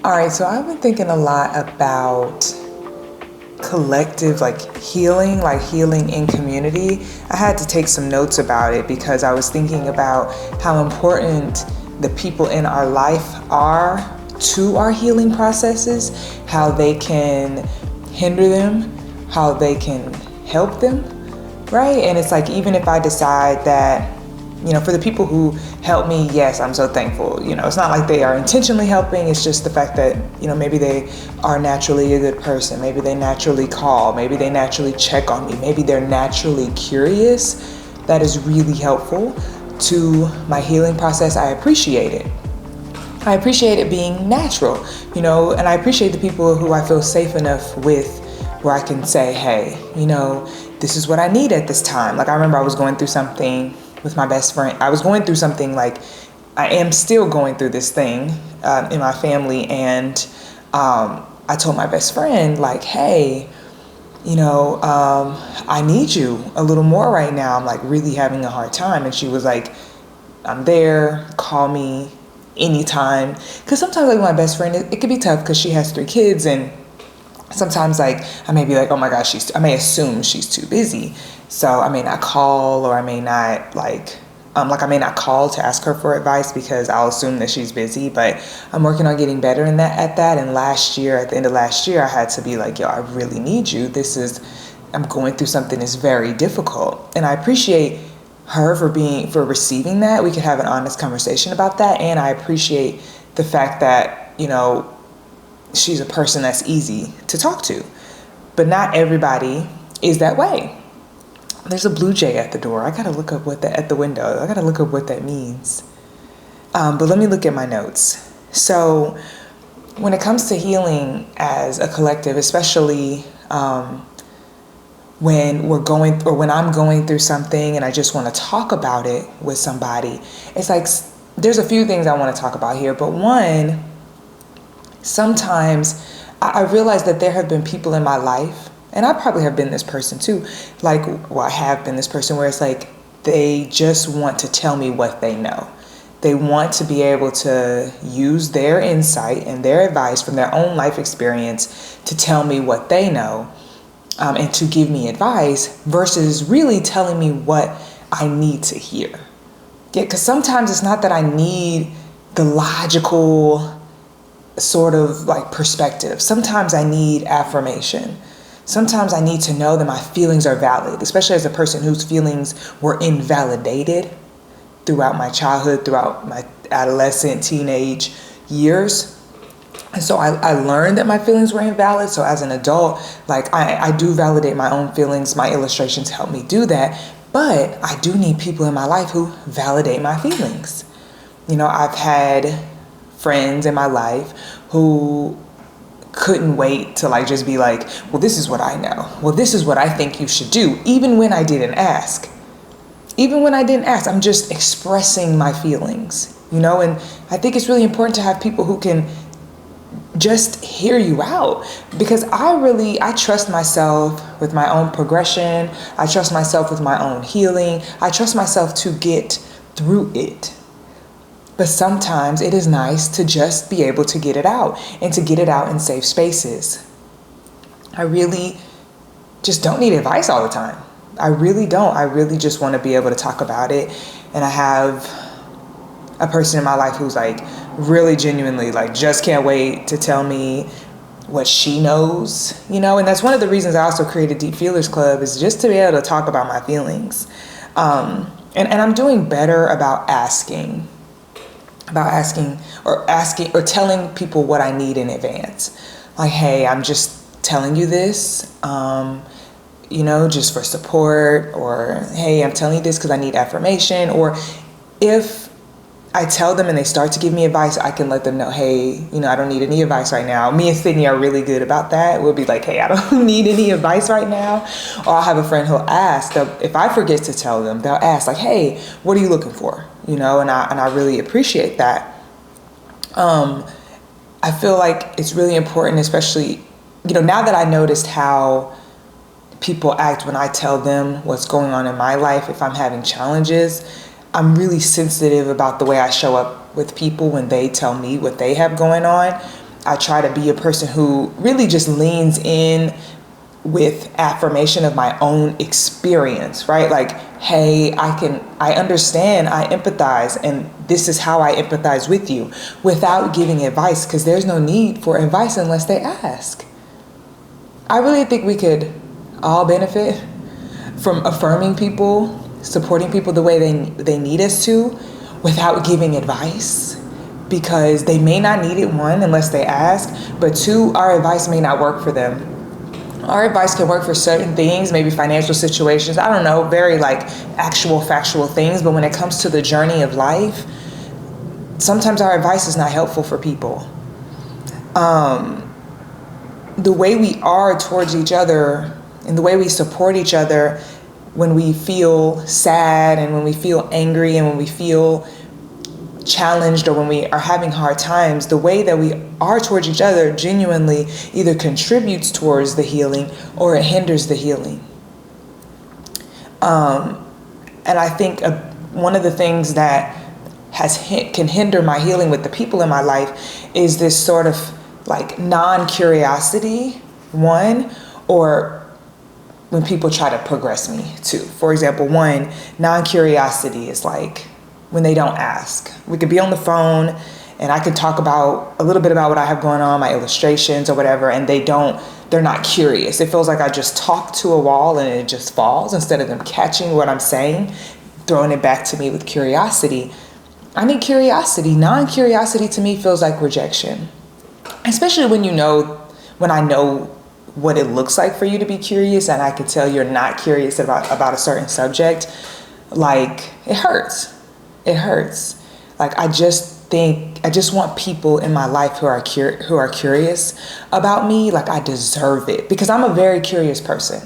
All right, so I've been thinking a lot about collective like healing in community. I had to take some notes about it because I was thinking about how important the people in our life are to our healing processes, how they can hinder them, how they can help them, right? And it's like, even if I decide that, for the people who help me, yes, I'm so thankful. It's not like they are intentionally helping. It's just the fact that, maybe they are naturally a good person. Maybe they naturally call. Maybe they naturally check on me. Maybe they're naturally curious. That is really helpful to my healing process. I appreciate it. I appreciate it being natural, and I appreciate the people who I feel safe enough with where I can say, hey, this is what I need at this time. Like, I remember I was going through something with my best friend. I was going through something, like, I am still going through this thing in my family. And I told my best friend, like, hey, I need you a little more right now. I'm like really having a hard time. And she was like, I'm there, call me anytime. Because sometimes, like, my best friend, it could be tough because she has 3 kids. And sometimes, like, I may be like, oh my gosh, I may assume she's too busy. So I may not call, or I may not I may not call to ask her for advice because I'll assume that she's busy. But I'm working on getting better at that. And at the end of last year, I had to be like, yo, I really need you. I'm going through something that's very difficult. And I appreciate her for receiving that. We could have an honest conversation about that. And I appreciate the fact that, she's a person that's easy to talk to. But not everybody is that way. There's a blue jay at the door. I gotta look up at the window. I gotta look up what that means. But let me look at my notes. So when it comes to healing as a collective, especially when I'm going through something and I just want to talk about it with somebody, it's like there's a few things I want to talk about here. But one, sometimes I realize that there have been people in my life, and I probably have been this person too, I have been this person where it's like they just want to tell me what they know. They want to be able to use their insight and their advice from their own life experience to tell me what they know, and to give me advice versus really telling me what I need to hear. Yeah, because sometimes it's not that I need the logical sort of like perspective. Sometimes I need affirmation. Sometimes I need to know that my feelings are valid, especially as a person whose feelings were invalidated throughout my childhood, throughout my adolescent, teenage years. And so I learned that my feelings were invalid. So as an adult, like I do validate my own feelings. My illustrations help me do that. But I do need people in my life who validate my feelings. I've had friends in my life who couldn't wait to just be like, well, this is what I know. Well, this is what I think you should do. Even when I didn't ask. I'm just expressing my feelings, and I think it's really important to have people who can just hear you out, because I trust myself with my own progression. I trust myself with my own healing. I trust myself to get through it. But sometimes it is nice to just be able to get it out, and to get it out in safe spaces. I really just don't need advice all the time. I really don't. I really just want to be able to talk about it. And I have a person in my life who's really genuinely just can't wait to tell me what she knows, and that's one of the reasons I also created Deep Feelers Club, is just to be able to talk about my feelings. And I'm doing better about asking or telling people what I need in advance. Like, hey, I'm just telling you this, just for support, or hey, I'm telling you this because I need affirmation. Or if I tell them and they start to give me advice, I can let them know, hey, I don't need any advice right now. Me and Sydney are really good about that. We'll be like, hey, I don't need any advice right now. Or I'll have a friend who'll ask, if I forget to tell them, they'll ask hey, what are you looking for? And I really appreciate that. I feel like it's really important, especially, now that I noticed how people act when I tell them what's going on in my life. If I'm having challenges, I'm really sensitive about the way I show up with people when they tell me what they have going on. I try to be a person who really just leans in with affirmation of my own experience, right? Like, hey, I understand, I empathize, and this is how I empathize with you, without giving advice, because there's no need for advice unless they ask. I really think we could all benefit from affirming people, supporting people the way they need us to, without giving advice, because they may not need it, one, unless they ask, but two, our advice may not work for them. Our advice can work for certain things, maybe financial situations, I don't know, very like actual factual things, but when it comes to the journey of life, sometimes our advice is not helpful for people. The way we are towards each other and the way we support each other when we feel sad and when we feel angry and when we feel challenged or when we are having hard times, the way that we are towards each other genuinely either contributes towards the healing or it hinders the healing. And I think one of the things that can hinder my healing with the people in my life is this sort of like non-curiosity, one, or when people try to progress me, two. For example, one, non-curiosity is like when they don't ask. We could be on the phone and I could talk about a little bit about what I have going on, my illustrations or whatever, and they're not curious. It feels like I just talk to a wall and it just falls instead of them catching what I'm saying, throwing it back to me with curiosity. I need curiosity. Non-curiosity to me feels like rejection, especially when I know what it looks like for you to be curious and I can tell you're not curious about a certain subject. Like, it hurts. It hurts. Like, I just want people in my life who are curious about me. Like, I deserve it because I'm a very curious person.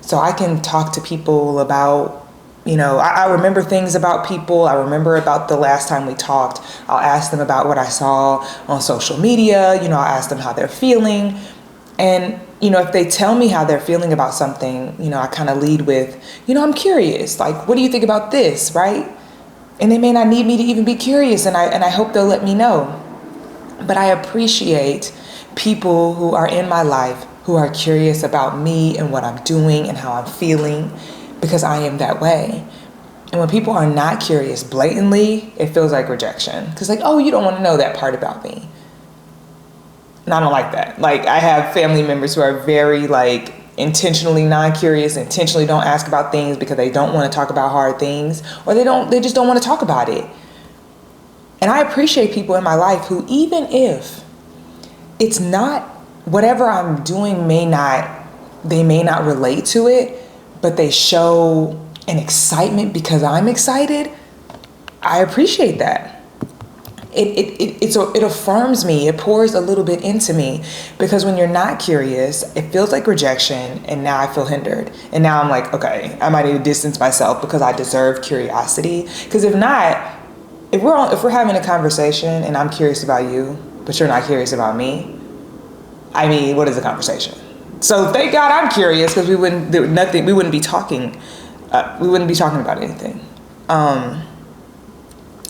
So I can talk to people about, I remember things about people. I remember about the last time we talked. I'll ask them about what I saw on social media. I'll ask them how they're feeling. And, if they tell me how they're feeling about something, I kind of lead with, I'm curious. Like, what do you think about this, right? And they may not need me to even be curious, and I hope they'll let me know. But I appreciate people who are in my life who are curious about me and what I'm doing and how I'm feeling, because I am that way. And when people are not curious blatantly, it feels like rejection. Because like, oh, you don't want to know that part about me. And I don't like that. Like, I have family members who are very like intentionally non-curious, intentionally don't ask about things because they don't want to talk about hard things, or they just don't want to talk about it. And I appreciate people in my life who, even if it's not whatever I'm doing, they may not relate to it, but they show an excitement because I'm excited. I appreciate that. It affirms me. It pours a little bit into me, because when you're not curious, it feels like rejection, and now I feel hindered. And now I'm like, okay, I might need to distance myself because I deserve curiosity. Because if not, if we're having a conversation and I'm curious about you, but you're not curious about me, I mean, what is the conversation? So thank God I'm curious, because we wouldn't be talking about anything.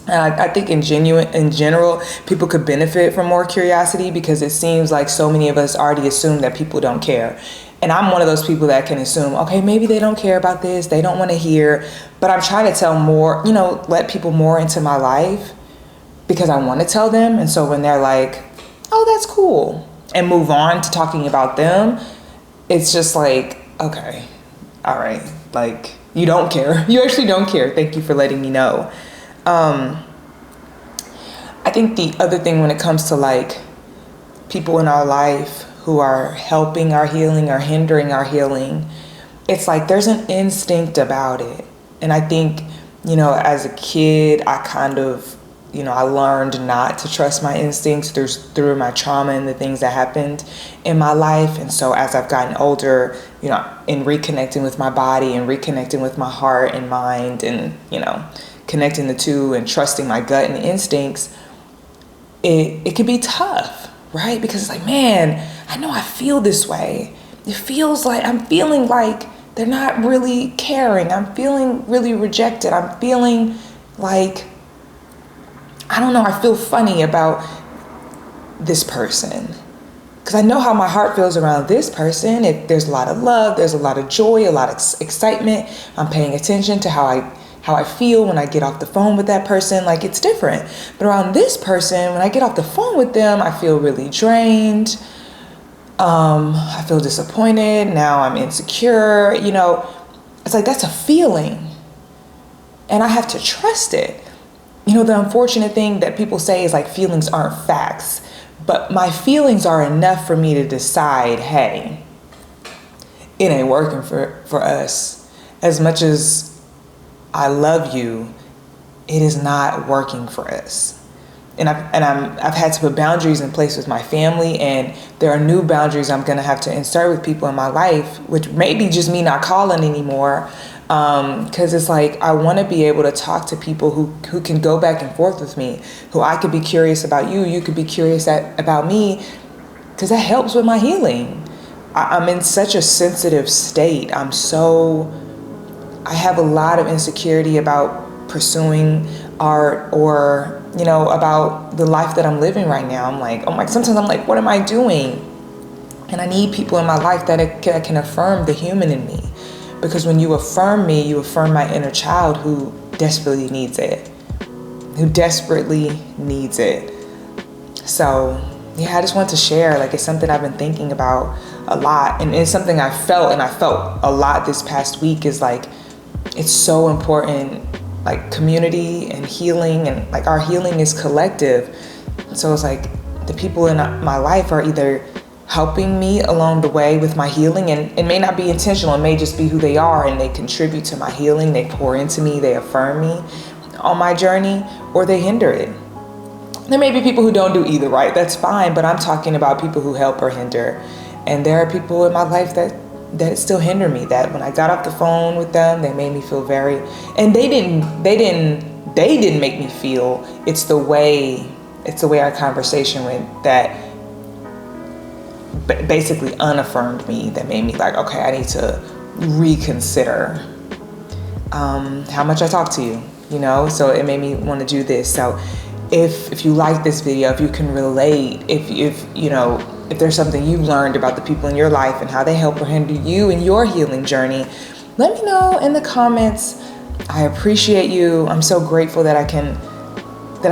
And I think in general, people could benefit from more curiosity, because it seems like so many of us already assume that people don't care. And I'm one of those people that can assume, okay, maybe they don't care about this, they don't want to hear, but I'm trying to tell more, let people more into my life because I want to tell them. And so when they're like, oh, that's cool, and move on to talking about them, it's just like, okay, all right, like, you don't care. You actually don't care. Thank you for letting me know. I think the other thing when it comes to like people in our life who are helping our healing or hindering our healing, it's like there's an instinct about it. And I think, as a kid, I kind of, I learned not to trust my instincts through my trauma and the things that happened in my life. And so as I've gotten older, in reconnecting with my body and reconnecting with my heart and mind and, connecting the two and trusting my gut and instincts, it can be tough, right? Because it's like, man, I know I feel this way. It feels like I'm feeling like they're not really caring. I'm feeling really rejected. I'm feeling like, I don't know, I feel funny about this person. Because I know how my heart feels around this person. There's a lot of love, there's a lot of joy, a lot of excitement. I'm paying attention to how I feel when I get off the phone with that person. Like, it's different. But around this person, when I get off the phone with them, I feel really drained. I feel disappointed. Now I'm insecure. You know, it's like, that's a feeling. And I have to trust it. You know, the unfortunate thing that people say is like, feelings aren't facts. But my feelings are enough for me to decide, hey, it ain't working for us. As much as I love you, it is not working for us. And I've had to put boundaries in place with my family, and there are new boundaries I'm gonna have to insert with people in my life, which may be just me not calling anymore. Because it's like, I want to be able to talk to people who can go back and forth with me, who I could be curious about you could be curious about me, because that helps with my healing. I'm in such a sensitive state. I have a lot of insecurity about pursuing art, or, you know, about the life that I'm living right now. I'm like, oh my, sometimes I'm like, what am I doing? And I need people in my life that can affirm the human in me. Because when you affirm me, you affirm my inner child who desperately needs it. So, yeah, I just want to share. Like, it's something I've been thinking about a lot. And it's something I felt a lot this past week, is like, it's so important, like, community and healing. And like, our healing is collective. So it's like, the people in my life are either helping me along the way with my healing, and it may not be intentional, it may just be who they are, and they contribute to my healing, they pour into me, they affirm me on my journey, or they hinder it. There may be people who don't do either, right? That's fine, but I'm talking about people who help or hinder. And there are people in my life that still hinder me, that when I got off the phone with them, they made me feel very, and they didn't make me feel, it's the way our conversation went that basically unaffirmed me, that made me like, okay, I need to reconsider how much I talk to you, you know? So it made me want to do this. So if you like this video, if you can relate, if you know, if there's something you've learned about the people in your life and how they help or hinder you in your healing journey, let me know in the comments. I appreciate you. I'm so grateful that I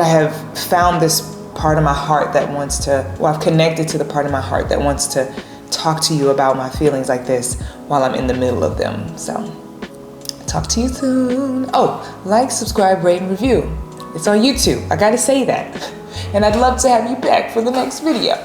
have found this part of my heart that wants to, I've connected to the part of my heart that wants to talk to you about my feelings like this while I'm in the middle of them. So, talk to you soon. Oh, like, subscribe, rate, and review. It's on YouTube. I gotta say that. And I'd love to have you back for the next video.